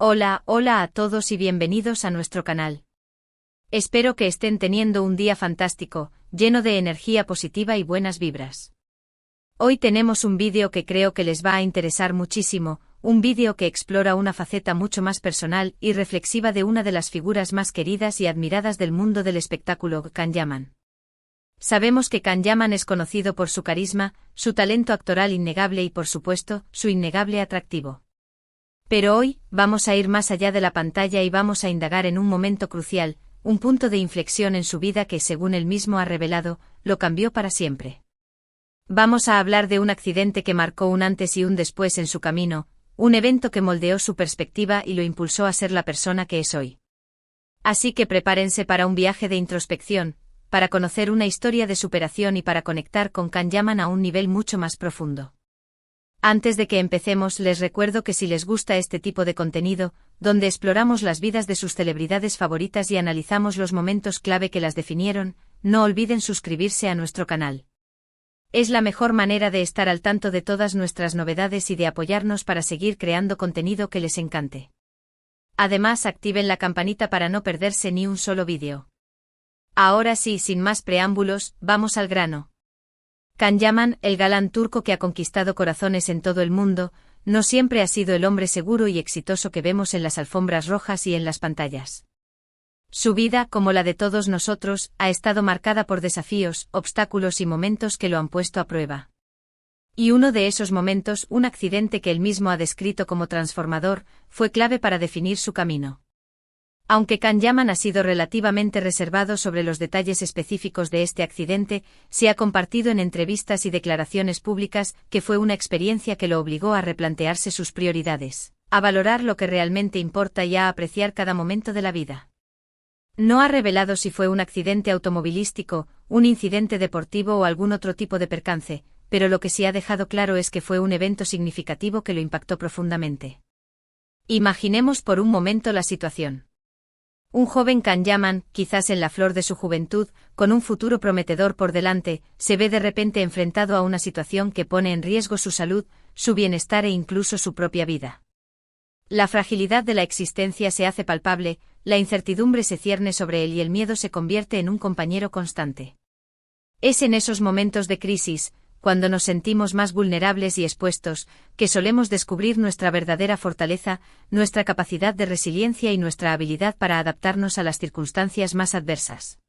Hola a todos y bienvenidos a nuestro canal. Espero que estén teniendo un día fantástico, lleno de energía positiva y buenas vibras. Hoy tenemos un vídeo que creo que les va a interesar muchísimo, un vídeo que explora una faceta mucho más personal y reflexiva de una de las figuras más queridas y admiradas del mundo del espectáculo, Can Yaman. Sabemos que Can Yaman es conocido por su carisma, su talento actoral innegable y por supuesto, su innegable atractivo. Pero hoy, vamos a ir más allá de la pantalla y vamos a indagar en un momento crucial, un punto de inflexión en su vida que, según él mismo ha revelado, lo cambió para siempre. Vamos a hablar de un accidente que marcó un antes y un después en su camino, un evento que moldeó su perspectiva y lo impulsó a ser la persona que es hoy. Así que prepárense para un viaje de introspección, para conocer una historia de superación y para conectar con Can Yaman a un nivel mucho más profundo. Antes de que empecemos, les recuerdo que si les gusta este tipo de contenido, donde exploramos las vidas de sus celebridades favoritas y analizamos los momentos clave que las definieron, no olviden suscribirse a nuestro canal. Es la mejor manera de estar al tanto de todas nuestras novedades y de apoyarnos para seguir creando contenido que les encante. Además, activen la campanita para no perderse ni un solo vídeo. Ahora sí, sin más preámbulos, vamos al grano. Can Yaman, el galán turco que ha conquistado corazones en todo el mundo, no siempre ha sido el hombre seguro y exitoso que vemos en las alfombras rojas y en las pantallas. Su vida, como la de todos nosotros, ha estado marcada por desafíos, obstáculos y momentos que lo han puesto a prueba. Y uno de esos momentos, un accidente que él mismo ha descrito como transformador, fue clave para definir su camino. Aunque Can Yaman ha sido relativamente reservado sobre los detalles específicos de este accidente, se ha compartido en entrevistas y declaraciones públicas que fue una experiencia que lo obligó a replantearse sus prioridades, a valorar lo que realmente importa y a apreciar cada momento de la vida. No ha revelado si fue un accidente automovilístico, un incidente deportivo o algún otro tipo de percance, pero lo que sí ha dejado claro es que fue un evento significativo que lo impactó profundamente. Imaginemos por un momento la situación. Un joven Can Yaman, quizás en la flor de su juventud, con un futuro prometedor por delante, se ve de repente enfrentado a una situación que pone en riesgo su salud, su bienestar e incluso su propia vida. La fragilidad de la existencia se hace palpable, la incertidumbre se cierne sobre él y el miedo se convierte en un compañero constante. Es en esos momentos de crisis, cuando nos sentimos más vulnerables y expuestos, que solemos descubrir nuestra verdadera fortaleza, nuestra capacidad de resiliencia y nuestra habilidad para adaptarnos a las circunstancias más adversas.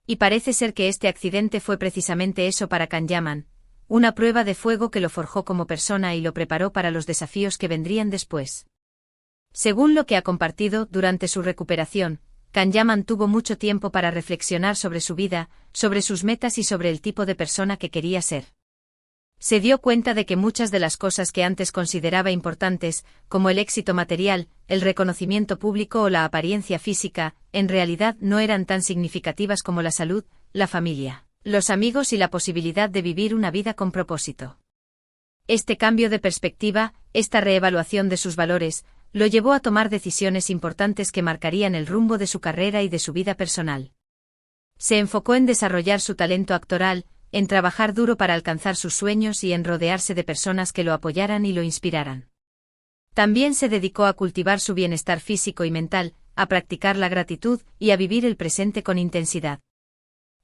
Y parece ser que este accidente fue precisamente eso para Can Yaman, una prueba de fuego que lo forjó como persona y lo preparó para los desafíos que vendrían después. Según lo que ha compartido, durante su recuperación, Can Yaman tuvo mucho tiempo para reflexionar sobre su vida, sobre sus metas y sobre el tipo de persona que quería ser. Se dio cuenta de que muchas de las cosas que antes consideraba importantes, como el éxito material, el reconocimiento público o la apariencia física, en realidad no eran tan significativas como la salud, la familia, los amigos y la posibilidad de vivir una vida con propósito. Este cambio de perspectiva, esta reevaluación de sus valores, lo llevó a tomar decisiones importantes que marcarían el rumbo de su carrera y de su vida personal. Se enfocó en desarrollar su talento actoral, en trabajar duro para alcanzar sus sueños y en rodearse de personas que lo apoyaran y lo inspiraran. También se dedicó a cultivar su bienestar físico y mental, a practicar la gratitud y a vivir el presente con intensidad.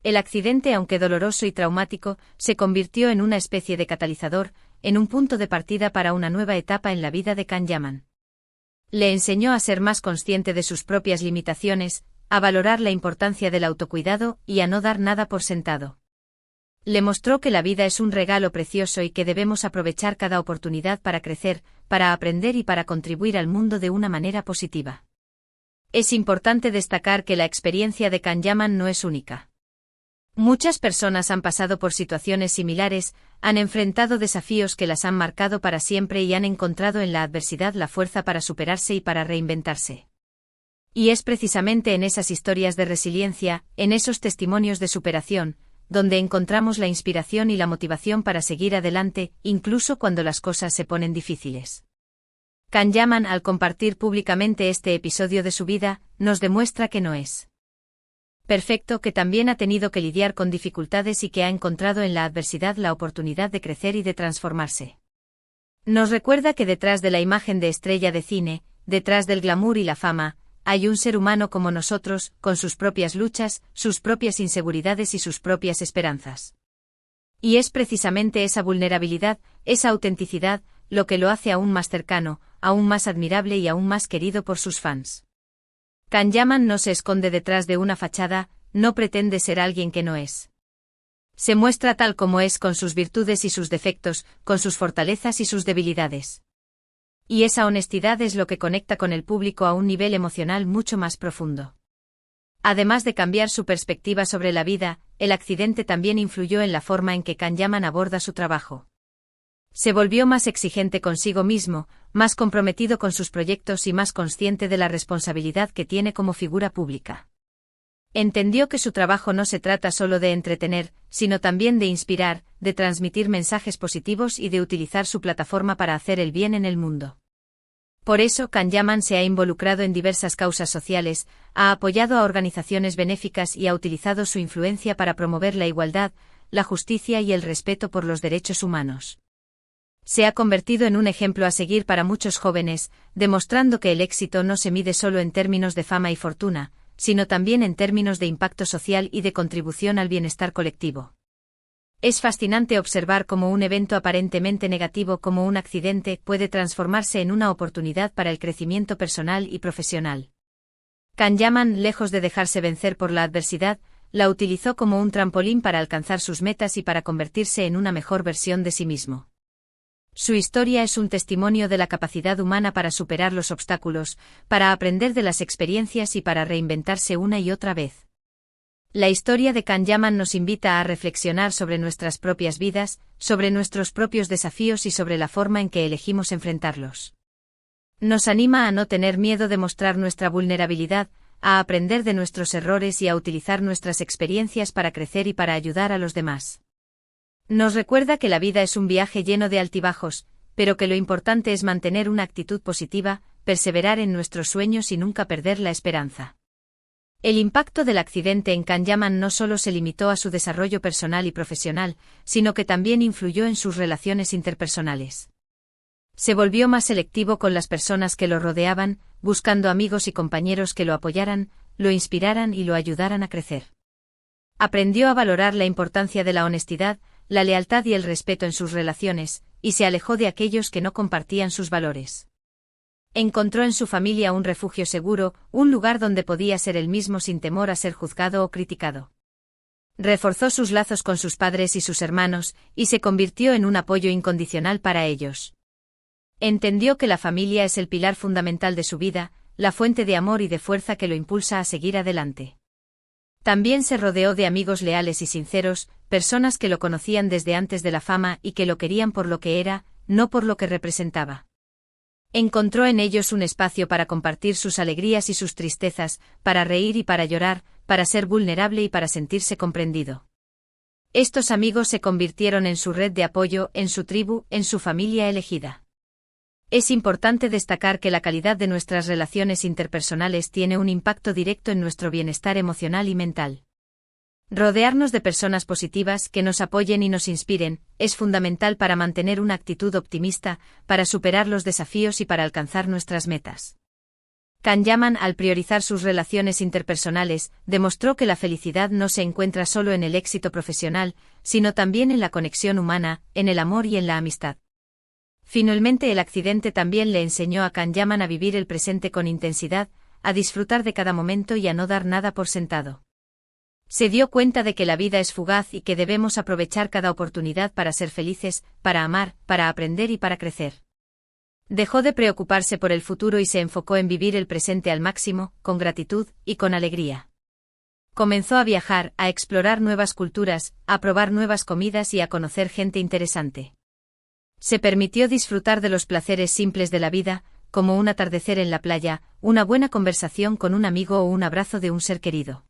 El accidente, aunque doloroso y traumático, se convirtió en una especie de catalizador, en un punto de partida para una nueva etapa en la vida de Can Yaman. Le enseñó a ser más consciente de sus propias limitaciones, a valorar la importancia del autocuidado y a no dar nada por sentado. Le mostró que la vida es un regalo precioso y que debemos aprovechar cada oportunidad para crecer, para aprender y para contribuir al mundo de una manera positiva. Es importante destacar que la experiencia de Can Yaman no es única. Muchas personas han pasado por situaciones similares, han enfrentado desafíos que las han marcado para siempre y han encontrado en la adversidad la fuerza para superarse y para reinventarse. Y es precisamente en esas historias de resiliencia, en esos testimonios de superación, donde encontramos la inspiración y la motivación para seguir adelante, incluso cuando las cosas se ponen difíciles. Can Yaman, al compartir públicamente este episodio de su vida, nos demuestra que no es perfecto, que también ha tenido que lidiar con dificultades y que ha encontrado en la adversidad la oportunidad de crecer y de transformarse. Nos recuerda que detrás de la imagen de estrella de cine, detrás del glamour y la fama, hay un ser humano como nosotros, con sus propias luchas, sus propias inseguridades y sus propias esperanzas. Y es precisamente esa vulnerabilidad, esa autenticidad, lo que lo hace aún más cercano, aún más admirable y aún más querido por sus fans. Can Yaman no se esconde detrás de una fachada, no pretende ser alguien que no es. Se muestra tal como es con sus virtudes y sus defectos, con sus fortalezas y sus debilidades. Y esa honestidad es lo que conecta con el público a un nivel emocional mucho más profundo. Además de cambiar su perspectiva sobre la vida, el accidente también influyó en la forma en que Can Yaman aborda su trabajo. Se volvió más exigente consigo mismo, más comprometido con sus proyectos y más consciente de la responsabilidad que tiene como figura pública. Entendió que su trabajo no se trata solo de entretener, sino también de inspirar, de transmitir mensajes positivos y de utilizar su plataforma para hacer el bien en el mundo. Por eso Can Yaman se ha involucrado en diversas causas sociales, ha apoyado a organizaciones benéficas y ha utilizado su influencia para promover la igualdad, la justicia y el respeto por los derechos humanos. Se ha convertido en un ejemplo a seguir para muchos jóvenes, demostrando que el éxito no se mide solo en términos de fama y fortuna, sino también en términos de impacto social y de contribución al bienestar colectivo. Es fascinante observar cómo un evento aparentemente negativo como un accidente puede transformarse en una oportunidad para el crecimiento personal y profesional. Can Yaman, lejos de dejarse vencer por la adversidad, la utilizó como un trampolín para alcanzar sus metas y para convertirse en una mejor versión de sí mismo. Su historia es un testimonio de la capacidad humana para superar los obstáculos, para aprender de las experiencias y para reinventarse una y otra vez. La historia de Can Yaman nos invita a reflexionar sobre nuestras propias vidas, sobre nuestros propios desafíos y sobre la forma en que elegimos enfrentarlos. Nos anima a no tener miedo de mostrar nuestra vulnerabilidad, a aprender de nuestros errores y a utilizar nuestras experiencias para crecer y para ayudar a los demás. Nos recuerda que la vida es un viaje lleno de altibajos, pero que lo importante es mantener una actitud positiva, perseverar en nuestros sueños y nunca perder la esperanza. El impacto del accidente en Can Yaman no solo se limitó a su desarrollo personal y profesional, sino que también influyó en sus relaciones interpersonales. Se volvió más selectivo con las personas que lo rodeaban, buscando amigos y compañeros que lo apoyaran, lo inspiraran y lo ayudaran a crecer. Aprendió a valorar la importancia de la honestidad, la lealtad y el respeto en sus relaciones, y se alejó de aquellos que no compartían sus valores. Encontró en su familia un refugio seguro, un lugar donde podía ser él mismo sin temor a ser juzgado o criticado. Reforzó sus lazos con sus padres y sus hermanos, y se convirtió en un apoyo incondicional para ellos. Entendió que la familia es el pilar fundamental de su vida, la fuente de amor y de fuerza que lo impulsa a seguir adelante. También se rodeó de amigos leales y sinceros, personas que lo conocían desde antes de la fama y que lo querían por lo que era, no por lo que representaba. Encontró en ellos un espacio para compartir sus alegrías y sus tristezas, para reír y para llorar, para ser vulnerable y para sentirse comprendido. Estos amigos se convirtieron en su red de apoyo, en su tribu, en su familia elegida. Es importante destacar que la calidad de nuestras relaciones interpersonales tiene un impacto directo en nuestro bienestar emocional y mental. Rodearnos de personas positivas que nos apoyen y nos inspiren es fundamental para mantener una actitud optimista, para superar los desafíos y para alcanzar nuestras metas. Can Yaman, al priorizar sus relaciones interpersonales, demostró que la felicidad no se encuentra solo en el éxito profesional, sino también en la conexión humana, en el amor y en la amistad. Finalmente, el accidente también le enseñó a Can Yaman a vivir el presente con intensidad, a disfrutar de cada momento y a no dar nada por sentado. Se dio cuenta de que la vida es fugaz y que debemos aprovechar cada oportunidad para ser felices, para amar, para aprender y para crecer. Dejó de preocuparse por el futuro y se enfocó en vivir el presente al máximo, con gratitud y con alegría. Comenzó a viajar, a explorar nuevas culturas, a probar nuevas comidas y a conocer gente interesante. Se permitió disfrutar de los placeres simples de la vida, como un atardecer en la playa, una buena conversación con un amigo o un abrazo de un ser querido.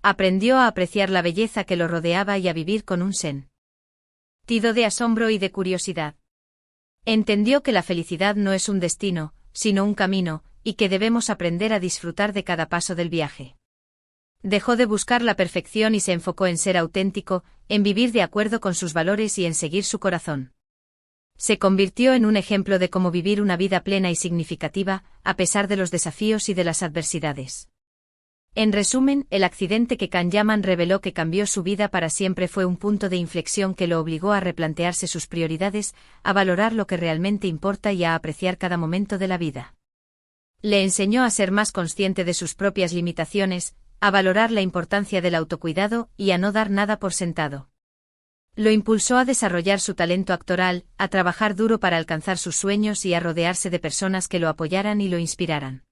Aprendió a apreciar la belleza que lo rodeaba y a vivir con un sentido de asombro y de curiosidad. Entendió que la felicidad no es un destino, sino un camino, y que debemos aprender a disfrutar de cada paso del viaje. Dejó de buscar la perfección y se enfocó en ser auténtico, en vivir de acuerdo con sus valores y en seguir su corazón. Se convirtió en un ejemplo de cómo vivir una vida plena y significativa, a pesar de los desafíos y de las adversidades. En resumen, el accidente que Kanyaman reveló que cambió su vida para siempre fue un punto de inflexión que lo obligó a replantearse sus prioridades, a valorar lo que realmente importa y a apreciar cada momento de la vida. Le enseñó a ser más consciente de sus propias limitaciones, a valorar la importancia del autocuidado y a no dar nada por sentado. Lo impulsó a desarrollar su talento actoral, a trabajar duro para alcanzar sus sueños y a rodearse de personas que lo apoyaran y lo inspiraran.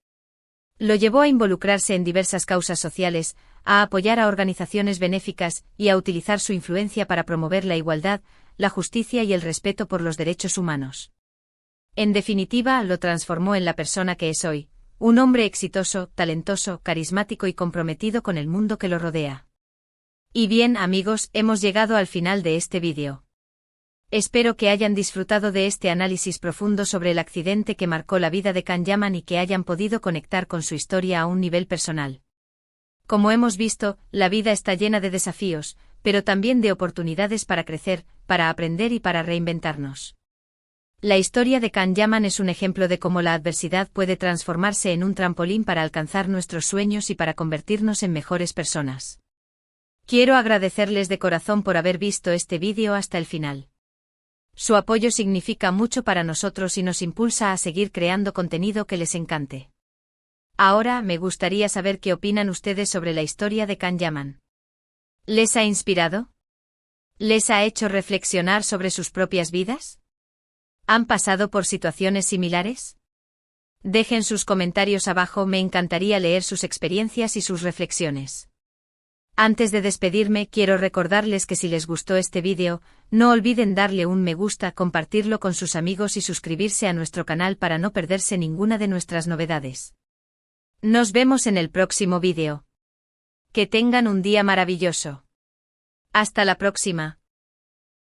Lo llevó a involucrarse en diversas causas sociales, a apoyar a organizaciones benéficas y a utilizar su influencia para promover la igualdad, la justicia y el respeto por los derechos humanos. En definitiva, lo transformó en la persona que es hoy, un hombre exitoso, talentoso, carismático y comprometido con el mundo que lo rodea. Y bien, amigos, hemos llegado al final de este vídeo. Espero que hayan disfrutado de este análisis profundo sobre el accidente que marcó la vida de Kanyaman y que hayan podido conectar con su historia a un nivel personal. Como hemos visto, la vida está llena de desafíos, pero también de oportunidades para crecer, para aprender y para reinventarnos. La historia de Kanyaman es un ejemplo de cómo la adversidad puede transformarse en un trampolín para alcanzar nuestros sueños y para convertirnos en mejores personas. Quiero agradecerles de corazón por haber visto este vídeo hasta el final. Su apoyo significa mucho para nosotros y nos impulsa a seguir creando contenido que les encante. Ahora me gustaría saber qué opinan ustedes sobre la historia de Kanyaman. ¿Les ha inspirado? ¿Les ha hecho reflexionar sobre sus propias vidas? ¿Han pasado por situaciones similares? Dejen sus comentarios abajo, me encantaría leer sus experiencias y sus reflexiones. Antes de despedirme, quiero recordarles que si les gustó este vídeo, no olviden darle un me gusta, compartirlo con sus amigos y suscribirse a nuestro canal para no perderse ninguna de nuestras novedades. Nos vemos en el próximo vídeo. Que tengan un día maravilloso. Hasta la próxima.